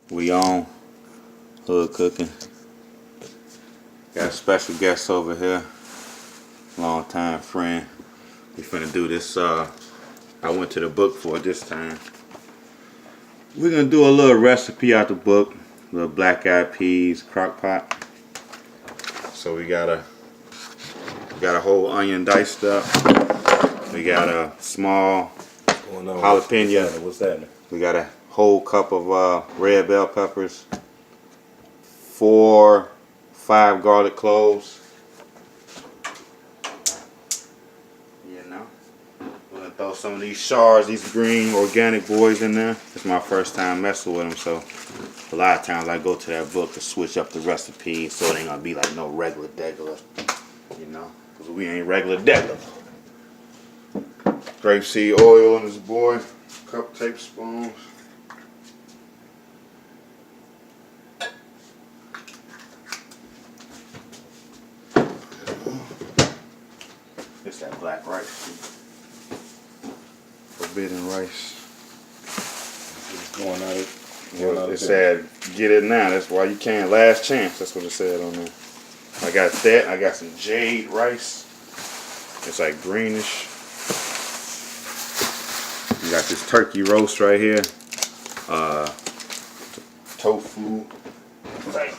We on hood cooking. Got a special guest over here, long time friend. We finna do this. I went to the book for it this time. We're gonna do a little recipe out the book, little black eyed peas crock pot. So we got a whole onion diced up. We got a small jalapeno. What's that? We got a whole cup of red bell peppers, 5 garlic cloves. You know, we're gonna throw some of these shards, these green organic boys in there. It's my first time messing with them, so a lot of times I go to that book to switch up the recipe so it ain't gonna be like no regular degular, you know, because we ain't regular degular. Grapeseed oil on this boy, cup tablespoons. It's that black rice. Forbidden rice. Going at it. It said, get it now. That's why you can't. Last chance. That's what it said on there. I got that. I got some jade rice. It's like greenish. You got this turkey roast right here. Tofu type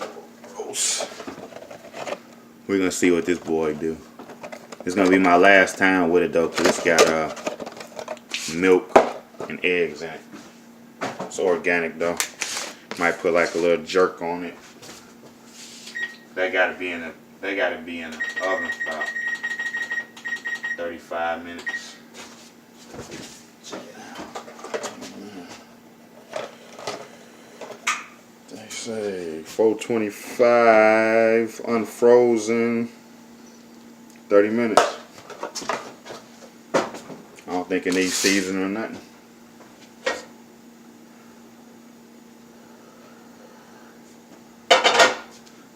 roast. We're gonna see what this boy do. It's gonna be my last time with it though, cause it's got milk and eggs in it. It's organic though. Might put like a little jerk on it. They gotta be in the oven about 35 minutes. Check it out. They say 425 unfrozen. 30 minutes. I don't think it needs seasoning or nothing.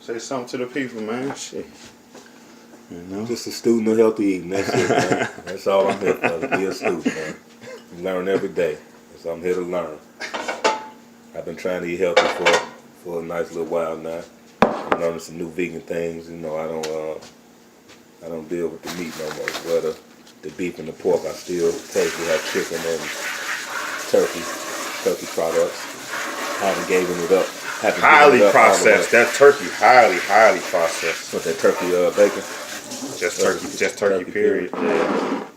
Say something to the people, man. Shit. You know? Just a student of healthy eating. That's it, man. That's all I'm here for, to be a student, man. You learn every day. That's what I'm here to learn. I've been trying to eat healthy for a nice little while now. I'm learning some new vegan things. You know, I don't deal with the meat no more. Well, the beef and the pork, I still occasionally have chicken and turkey products. I haven't given it up. Highly processed. That turkey, highly processed. What, that turkey bacon? Just turkey. Period. Yeah.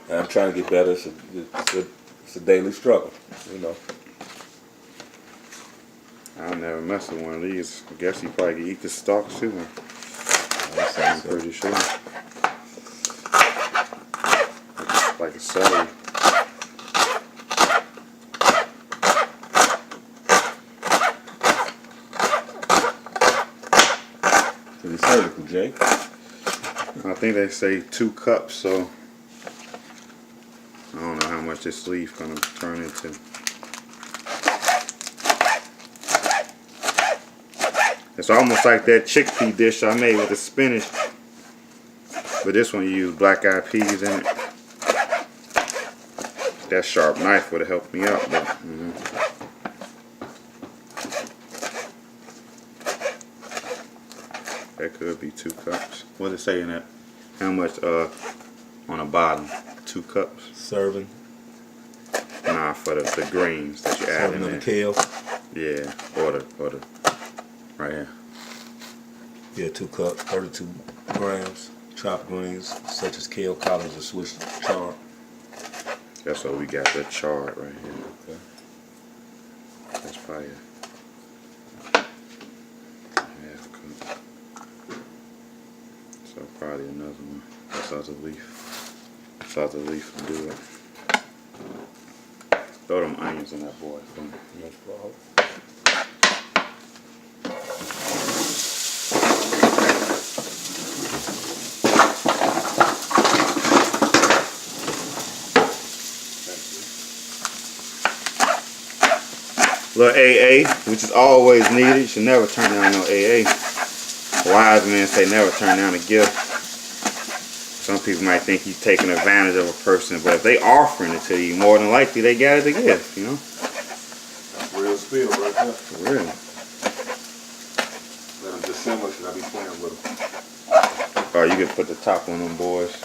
And I'm trying to get better. It's a daily struggle, you know. I'll never mess with one of these. I guess you probably can eat the stalks too. I'm pretty sure. It's like a celery. Pretty surgical, Jake. I think they say 2 cups, so I don't know how much this leaf gonna turn into. It's almost like that chickpea dish I made with the spinach, but this one you use black eyed peas in it. That sharp knife would have helped me out, but that could be 2 cups. What does it say in that? How much on the bottom? 2 cups? Serving. Nah, for the greens that you add in there. The kale. Yeah, or the right here. Yeah, 2 cups, 32 grams. Chopped greens such as kale, collards, or Swiss chard. That's what we got, that chard right here. Okay. That's probably half cup. So probably another one. That's other leaf. That's other leaf to do it. Throw them onions in that boy for me. No problem. Little AA, which is always needed. You should never turn down no AA. Wise men say never turn down a gift. Some people might think you're taking advantage of a person, but if they offering it to you, more than likely they got it to give, you know? Real spill right there. Really? Let them just simmer. Should I be playing with them? Oh, you can put the top on them, boys.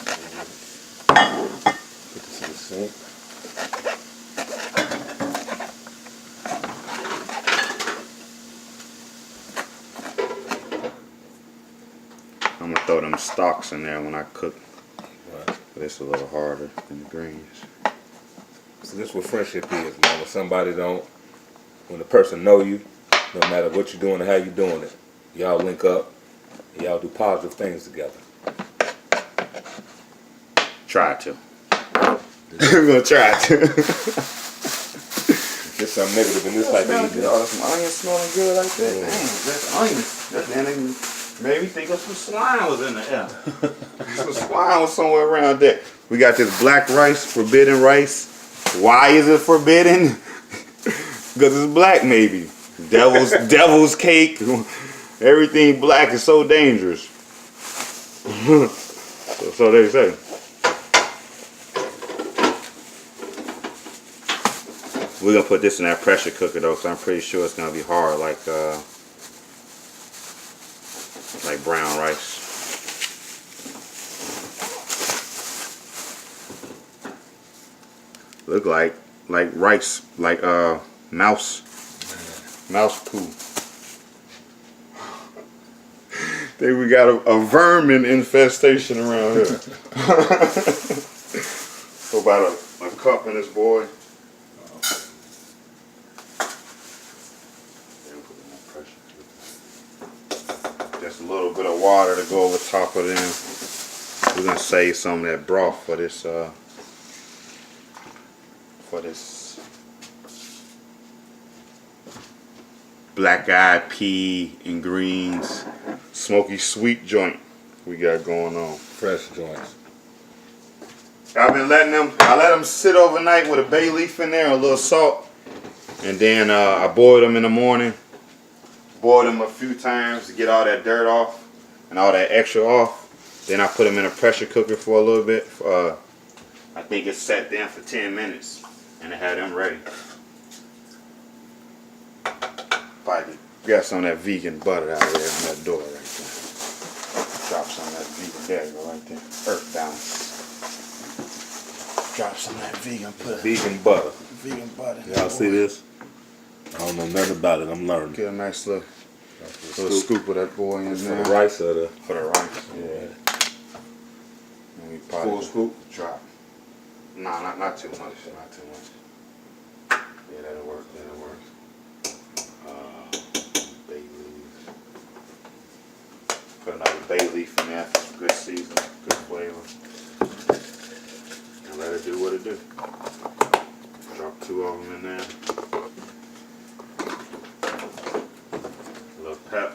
Put this in the sink. I'm gonna throw them stalks in there when I cook. Right. But it's a little harder than the greens. So this is what friendship is, man. When the person know you, no matter what you're doing or how you're doing it, y'all link up and y'all do positive things together. Try to. We're gonna try to. If there's something negative in this type of eating, Oh, that's some onions smelling good like that. Damn, that's onions. That damn made me think of some swine was in the air. Some swine was somewhere around there. We got this black rice, forbidden rice. Why is it forbidden? Because it's black, maybe. Devil's cake. Everything black is so dangerous. So they say. We're gonna put this in that pressure cooker though, because I'm pretty sure it's gonna be hard, like brown rice. Look like rice, like mouse poo. Think we got a vermin infestation around here. So about a cup in this boy. Just a little bit of water to go over top of them. We're gonna save some of that broth for this black-eyed pea and greens smoky sweet joint we got going on. fresh joints. I let them sit overnight with a bay leaf in there, a little salt, and then I boiled them in the morning. Boiled them a few times to get all that dirt off and all that extra off. Then I put them in a pressure cooker for a little bit. I think it's set down for 10 minutes, and I had them ready. Probably got some of that vegan butter out there on that door right there. Drop some of that vegan, there you go, right there. Earth balance. Drop some of that vegan, put Vegan butter. vegan butter. Y'all see this? I don't know nothing about it. I'm learning. Get a nice little scoop of that boy in For there. the rice or the For the rice, yeah. And we probably full scoop? drop. Nah, not too much. Not too much. Yeah, that'll work. That'll work. Bay leaf. Put another bay leaf in there for some good seasoning, good flavor. And let it do what it do. Drop 2 of them in there. A little pep.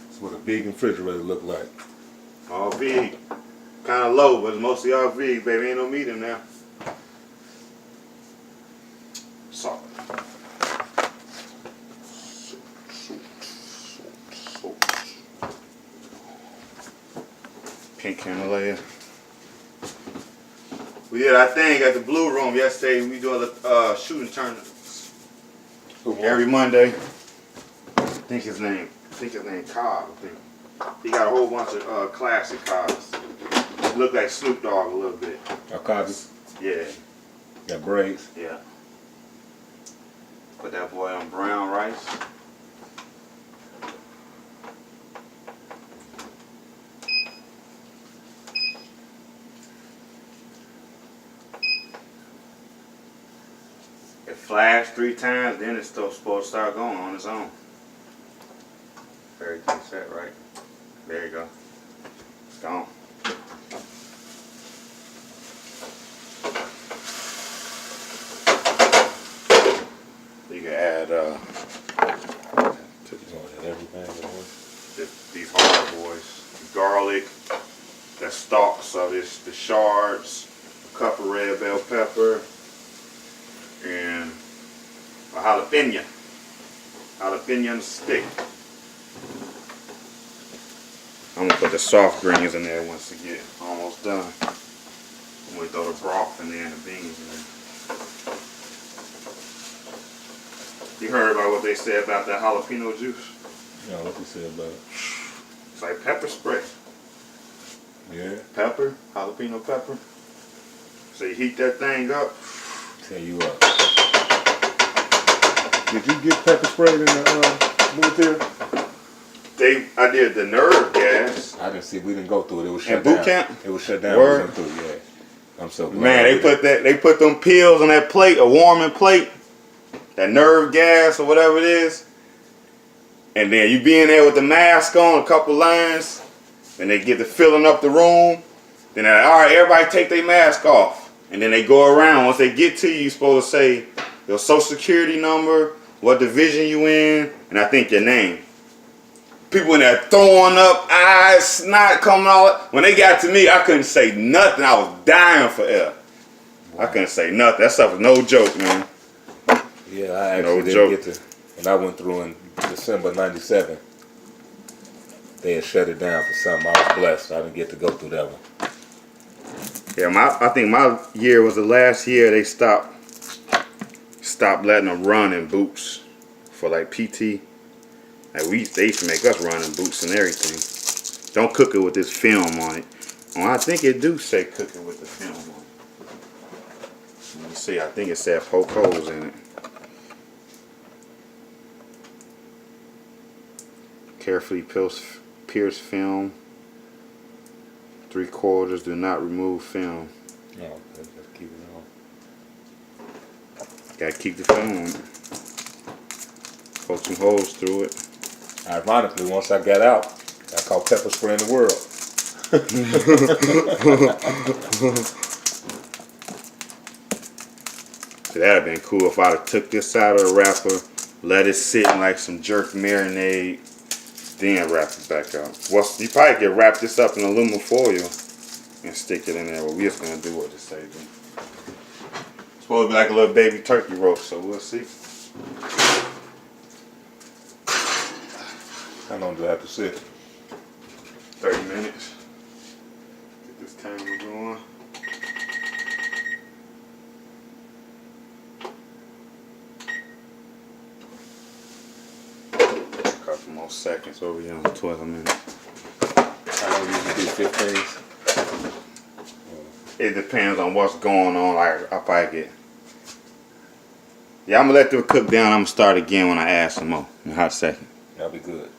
That's what a vegan refrigerator look like. All veg. Kind of low, but it's mostly all veg, baby. Ain't no meat in there. Salt. Salt. Pink Himalaya. We did our thing at the Blue Room yesterday. We do a shooting tournaments every Monday. I think his name Cobb. I think he got a whole bunch of classic cars. Look like Snoop Dogg a little bit. Akabi. Yeah. Got braids. Yeah. Put that boy on brown rice. It flashed 3 times, then it's still supposed to start going on its own. Everything set right. There you go. It's gone. You can add these hard boys, garlic, the stalks of this, the shards, a cup of red bell pepper, and a jalapeno on the stick. I'm gonna put the soft greens in there once it get almost done. I'm gonna throw the broth in there and the beans in there. You heard about what they said about that jalapeno juice? No, what they said about it? It's like pepper spray. Yeah. Pepper, jalapeno pepper. So you heat that thing up. Tell you what. Did you get pepper sprayed in the military? I did the nerve gas. I didn't see. We didn't go through it. It was shut At down. boot camp? It was shut down. Word. We went through. Yeah. I'm so glad. Man, they put them pills on that plate, a warming plate, that nerve gas or whatever it is. And then you be in there with the mask on, a couple lines, and they get to filling up the room. Then they're like, all right, everybody take their mask off. And then they go around. Once they get to you, you're supposed to say your social security number, what division you in, and I think your name. People in there throwing up, eyes, snot coming out. When they got to me, I couldn't say nothing. I was dying for air. I couldn't say nothing. That stuff was no joke, man. Yeah, I actually didn't get to. When I went through in December '97, they had shut it down for something. I was blessed. I didn't get to go through that one. Yeah, I think my year was the last year they stopped letting them run in boots for like PT. Like they used to make us run in boots and everything. Don't cook it with this film on it. Oh, I think it do say cook it with the film on it. Let me see. I think it said poke holes in it. Carefully pierce film. 3/4. Do not remove film. No, just keep it on. Gotta keep the film on. Poke some holes through it. Ironically, once I got out, I caught pepper spray in the world. So that'd have been cool if I'd have took this out of the wrapper, let it sit in like some jerk marinade, then wrap it back up. Well, you probably could wrap this up in aluminum foil and stick it in there. But we're just gonna do what it say. It's supposed to be like a little baby turkey roast, so we'll see. How long do I have to sit? 30 minutes. Get this timer going. Couple more seconds over here on 12 minutes. How long you usually do? 15? It depends on what's going on. Like I probably get. Yeah, I'm gonna let them cook down. I'm gonna start again when I add some more in a hot second. That'll be good.